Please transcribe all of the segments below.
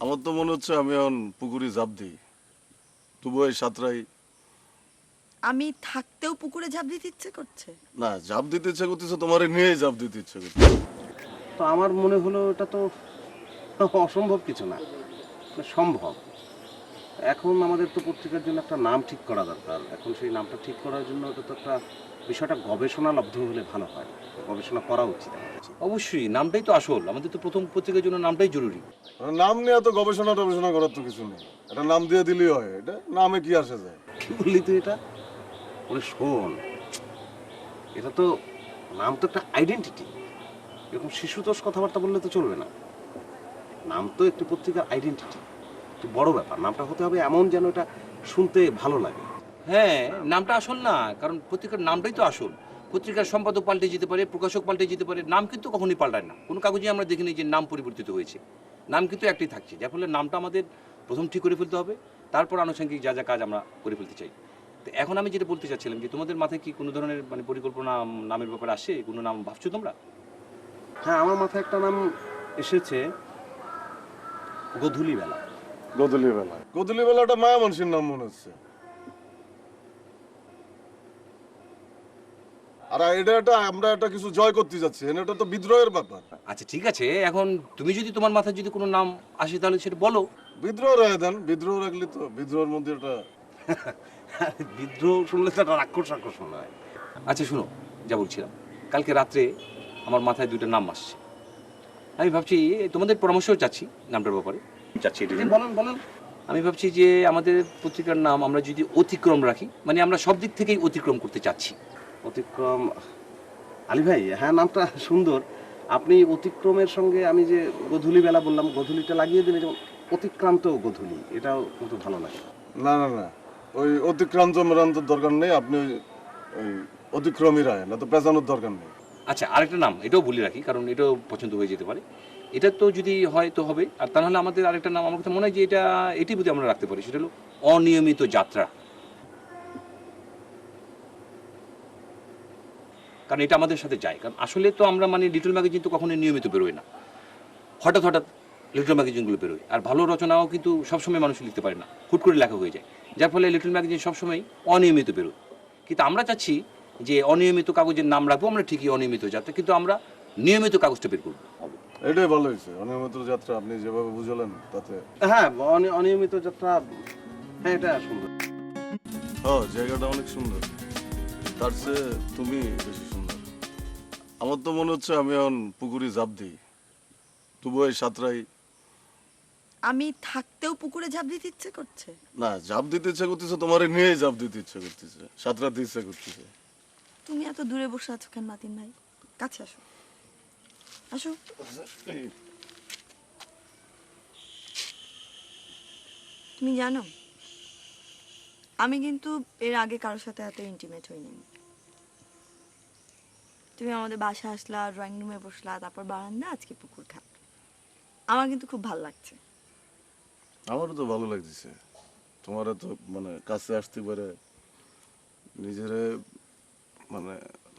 আমার তো মনে হচ্ছে আমি এখন পুকুরে ঝাঁপ দিই, তবুও এই সাঁতরাই। আমি থাকতেও পুকুরে ঝাঁপ দিতে ইচ্ছে করছে। না, ঝাঁপ দিতে ইচ্ছে করতেছে, তোমার নিয়েই ঝাঁপ দিতে ইচ্ছে করতেছে। তো আমার মনে হলো এটা তো অসম্ভব কিছু না, এটা সম্ভব। এখন আমাদের তো পত্রিকার জন্য একটা নাম ঠিক করা দরকার। এখন সেই নামটা ঠিক করার জন্য এটা তো একটা বিষয়টা গবেষণালব্ধ হলে ভালো হয়, গবেষণা করা উচিত আমার কাছে। অবশ্যই নামটাই তো আসল, আমাদের তো প্রথম পত্রিকার জন্য নামটাই জরুরি। নাম নিয়ে তো গবেষণা টবেষণা করার তো কিছু নেই, এটা নাম দিয়ে দিলেই হয়। এটা নামে কি আসে যায়? কি বললি তুই এটা? ওরে শোন, এটা তো নাম তো একটা আইডেন্টিটি। এরকম শিশুতোষ কথাবার্তা বললে তো চলবে না। নাম তো একটি পত্রিকার আইডেন্টিটি, একটি বড় ব্যাপার। নামটা হতে হবে এমন যেন এটা শুনতে ভালো লাগে। হ্যাঁ, নামটা আসল না, কারণ পত্রিকার নামটাই তো আসল। পত্রিকার সম্পাদক পাল্টে যেতে পারে, প্রকাশক পাল্টে যেতে পারে, নাম কিন্তু কখনোই পাল্টায় না। কোনো কাগজে আমরা দেখিনি যে নাম পরিবর্তিত হয়েছে। নাম কিন্তু একটাই থাকছে, যার ফলে নামটা আমাদের প্রথম ঠিক করে ফেলতে হবে, তারপর আনুষঙ্গিক যা যা কাজ আমরা করে ফেলতে চাই। তো এখন আমি যেটা বলতে চাচ্ছিলাম যে তোমাদের মাথায় কি কোনো ধরনের মানে পরিকল্পনা নামের ব্যাপারে আসে? কোনো নাম ভাবছো তোমরা? হ্যাঁ, আমার মাথায় একটা নাম এসেছে, গোধূলি বেলা। গোধূলি বেলা? গোধূলি বেলাটা মায়া মানুষের নাম মনে হচ্ছে। আর এটা আমরা একটা কিছু জয় করতে যাচ্ছি, এটা তো বিদ্রোহের ব্যাপার। আচ্ছা ঠিক আছে, এখন তুমি যদি তোমার মাথায় যদি কোনো নাম আসে তাহলে সেটা বলো। বিদ্রোহ রায় দেন, বিদ্রোহ রাখলে তো বিদ্রোহের মধ্যে এটা। বিদ্রোহ শুনলে তো একটা রাক্ষস রাক্ষস মনে হয়। আচ্ছা শুনো, যা বলছিলাম, কালকে রাত্রে আমার মাথায় দুইটা নাম আসছে। আমি ভাবছি তোমাদের পরামর্শও চাচ্ছি নামটার ব্যাপারে। চাচ্ছি এটা জন্য। বলেন বলেন। আমি ভাবছি যে আমাদের পত্রিকার নাম আমরা যদি অতিক্রম রাখি, মানে আমরা সব দিক থেকেই অতিক্রম করতে চাচ্ছি। অতিক্রম। আলী ভাই, হ্যাঁ নামটা সুন্দর। আপনি অতিক্রমের সঙ্গে আমি যে গোধূলি বেলা বললাম, গোধূলিটা লাগিয়ে দিলে যেমন অতিক্রান্ত গোধূলি, এটাও কিন্তু ভালো লাগে। না না না, ওই অতিক্রান্ত মেরান্তর দরকার নেই। আপনি ওই অতিক্রমী রায়, না তো পেঁচানোর দরকার নেই। আচ্ছা আরেকটা নাম, এটাও বলে রাখি, কারণ এটাও পছন্দ হয়ে যেতে পারে। এটা তো যদি হয় তো হবে, আর তা নাহলে আমাদের আরেকটা নাম আমার কাছে মনে হয় যে এটি যদি আমরা রাখতে পারি, সেটা হলো অনিয়মিত যাত্রা। কারণ এটা আমাদের সাথে যায়, কারণ আসলে তো আমরা মানে লিটল ম্যাগাজিন তো কখনোই নিয়মিত বেরোয় না, হঠাৎ হঠাৎ লিটল ম্যাগাজিনগুলো বেরোয়। আর ভালো রচনাও কিন্তু সবসময় মানুষ লিখতে পারে না, হুট করে লেখা হয়ে যায়, যার ফলে লিটল ম্যাগাজিন সবসময় অনিয়মিত বেরোয়। কিন্তু আমরা চাচ্ছি যে অনিয়মিত কাগজের নাম রাখবো আমরা ঠিকই, অনিয়মিত যাত্রা, কিন্তু আমরা নিয়মিত কাগজটা বের করবো। এটাই ভালো হয়েছে, অনিয়মিত যাত্রা আপনি যেভাবে বুঝলেন তাতে। হ্যাঁ, অনিয়মিত যাত্রা, হ্যাঁ এটা সুন্দর। হ্যাঁ, জায়গাটা অনেক সুন্দর, তার চেয়ে তুমি বেশি সুন্দর। আমার তো মনে হচ্ছে আমি এখন পুকুরে ঝাঁপ দিই, তবুও এই সাঁতরাই। আমি থাকতেও পুকুরে ঝাঁপ দিতে ইচ্ছে করছে। না, ঝাঁপ দিতে ইচ্ছে করতেছে, তোমার নিয়েই ঝাঁপ দিতে ইচ্ছে করতেছে, সাঁতরাতে ইচ্ছে করতেছে। তুমি এত দূরে বসে আছো কেন মাতিন ভাই? কাছে আসো, আসো। তুমি জানো, আমি কিন্তু এর আগে কারোর সাথে এত ইন্টিমেট হইনি। তুমি আমাদের বাসায় আসলা, ড্রয়িং রুমে বসলা, তারপর বারান্দা, আজকে পুকুর ঘাট। আমার কিন্তু খুব ভালো লাগছে। আমারও তো ভালো লাগতেছে, তোমার তো মানে কাছে আসতে পারে, নিজের মানে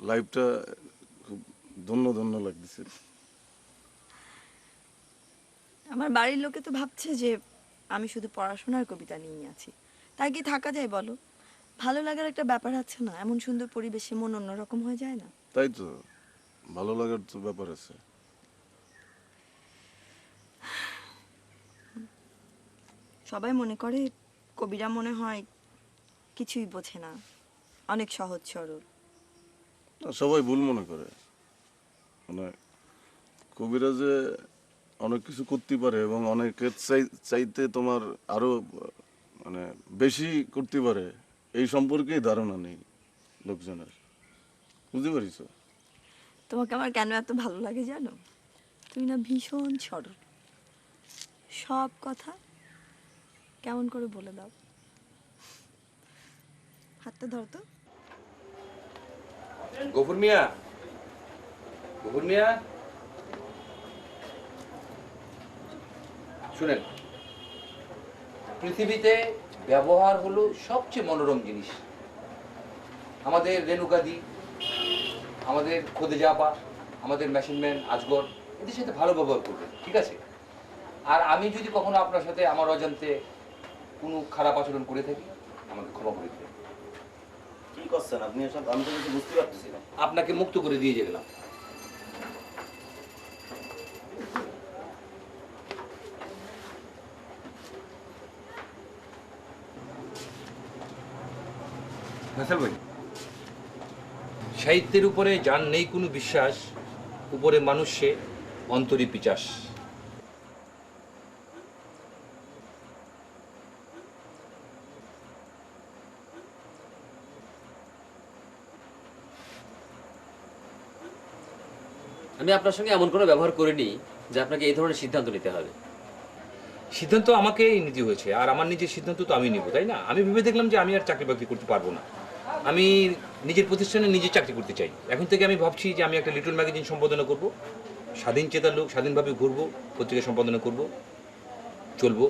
লাইফটা খুব ধন্য ধন্য লাগতেছে। আমার বাড়ির লোকে তো ভাবছে যে আমি শুধু পড়াশোনার কবিতা নিয়েই আছি। তাই কি থাকা যায় বলো? ভালো লাগার একটা ব্যাপার আছে না? এমন সুন্দর পরিবেশে মন অন্যরকম হয়ে যায় না? তাই তো, ভালো লাগার তো ব্যাপার আছে। সবাই মনে করে কবিরা মনে হয় কিছুই বোঝে না, অনেক সহজ সরল। না, সবাই ভুল মনে করে। মানে কবিরা যে অনেক কিছু করতে পারে এবং অনেকের চাইতে তোমার আরো মানে বেশি করতে পারে, এই সম্পর্কেই ধারণা নেই লোকজনের। বুঝতে পারিস? তোমাকে আমার কেন এত ভালো লাগে জানো? তুমি না ভীষণ সরল, সব কথা কেমন করে বলে দাও। হাতটা ধরো তো। গফুর মিয়া, গফুর মিয়া, শুনেন, পৃথিবীতে ব্যবহার হলো সবচেয়ে মনোরম জিনিস। আমাদের রেণুকাদি, আমাদের খোদেজা আপা, আমাদের মেশিনম্যান আজগর, এদের সাথে ভালো ব্যবহার করবেন, ঠিক আছে? আর আমি যদি কখনো আপনার সাথে আমার অজান্তে কোনো খারাপ আচরণ করে থাকি আমাকে ক্ষমা করে দেবেন। কি করছেন আপনি এসব? আমি তো কিছু বুঝতে পারতেছি না। আপনাকে মুক্ত করে দিয়ে গেলাম। ফয়সাল ভাই, সাহিত্যের উপরে যার নেই কোনো বিশ্বাস, উপরে মানুষ সে, অন্তরী পিচাস। আমি আপনার সঙ্গে এমন কোনো ব্যবহার করিনি যে আপনাকে এই ধরনের সিদ্ধান্ত নিতে হবে। সিদ্ধান্ত আমাকেই নিতে হয়েছে, আর আমার নিজের সিদ্ধান্ত তো আমি নিব, তাই না? আমি ভেবে দেখলাম যে আমি আর চাকরি বাকরি করতে পারবো না, আমি নিজের প্রতিষ্ঠানে নিজে চাকরি করতে চাই। এখন থেকে আমি ভাবছি যে আমি একটা লিটল ম্যাগাজিন সম্পাদনা করব, স্বাধীন চেতার লোক, স্বাধীনভাবে ঘুরবো, পত্রিকা সম্পাদনা করব, চলবো।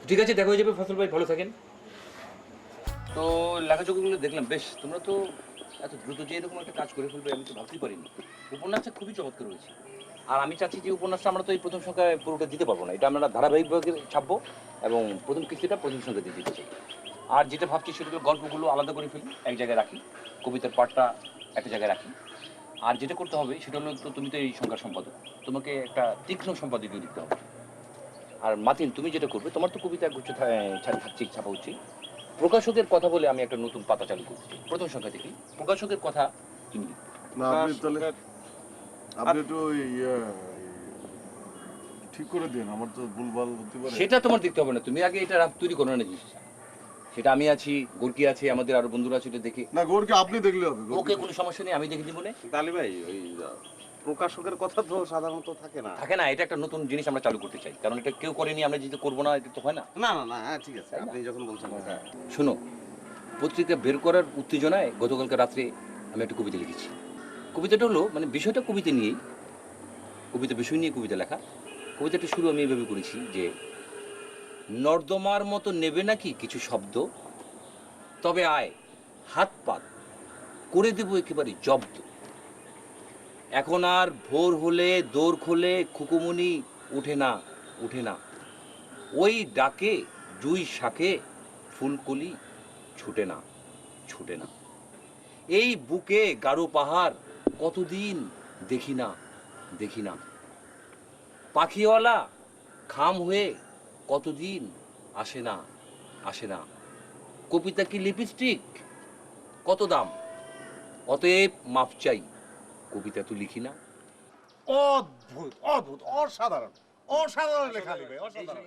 ঠিক আছে, দেখা হয়ে যাবে। ফসল ভাই, ভালো থাকেন। তো লেখাযোগ্যগুলো দেখলাম, বেশ, তোমরা তো এত দ্রুত যে এরকম একটা কাজ করে ফেলবে আমি তো ভাবতেই পারিনি। উপন্যাসটা খুবই চমৎকার হয়েছে, আর আমি চাচ্ছি যে উপন্যাসটা আমরা তো এই প্রথম সংখ্যায় পুরোটা দিতে পারবো না, এটা আমরা ধারাবাহিকভাবে ছাপবো এবং প্রথম কিস্তিটা প্রথম সংখ্যা দিয়ে দিতে চাই। আর যেটা ভাবছি সেটা হলো গল্পগুলো আলাদা করে ফেলি, এক জায়গায় রাখি, কবিতার পাঠটা একটা জায়গায় রাখি। আর যেটা করতে হবে সেটা হলো, তো তুমি তো এই সংখ্যার সম্পাদক, তোমাকে একটা তীক্ষ্ণ সম্পাদকীয় দিতে হবে। আর মাতিন, তুমি যেটা করবে, তোমার তো কবিতা গুচ্ছ ছাপা উচিত। প্রকাশকের কথা বলে আমি একটা নতুন পাতা চালু করছি, প্রথম সংখ্যা থেকে প্রকাশকের কথা তুমি লিখবে। না আপনি তাহলে আপনি একটু ঠিক করে দিন, আমার তো ভুলভাল হতে পারে। সেটা তোমার দেখতে হবে না, তুমি আগে এটা তৈরি করো না জিনিস। সেটা আমি আছি, গোর্কি আছে, আমাদের আরো বন্ধুরা আছে, এটা দেখে না গোরকে আপনি দেখলে হবে। ওকে কোনো সমস্যা নেই, আমি দেখে দিব না। তাহলে ভাই ওই প্রকাশকের কথা তো সাধারণত থাকে না। থাকে না, এটা একটা নতুন জিনিস আমরা চালু করতে চাই, কারণ এটা কেউ করেনি, আমরা যদি করবো না এটা তো হয় না। না না না, হ্যাঁ ঠিক আছে, আপনি যখন বলছেন। হ্যাঁ শোনো, পত্রিকা বের করার উত্তেজনায় গতকালকে রাত্রে আমি একটা কবিতা লিখেছি। কবিতাটা হলো, মানে বিষয়টা কবিতা নিয়েই, কবিতা বিষয় নিয়ে কবিতা লেখা। কবিতাটা শুরু আমি এইভাবে করেছি যে, নর্দমার মতো নেবে নাকি কিছু শব্দ, তবে আয় হাত পাত করে দেব একেবারে জব্দ। এখন আর ভোর হলে দৌড় খোলে খুকুমনি উঠে না, উঠে না। ওই ডাকে জুই শাকে ফুলকলি ছুটে না, ছুটে না। এই বুকে গাঢ় পাহাড় কতদিন দেখি না, দেখি না। পাখিওয়ালা খাম হয়ে কতদিন আসে না, আসে না। কবিতা কি লিপস্টিক, কত দাম, অতএব মাপ চাই, কবিতা তো লিখি না। অদ্ভুত অদ্ভুত অসাধারণ অসাধারণ লেখা লিখে অসাধারণ।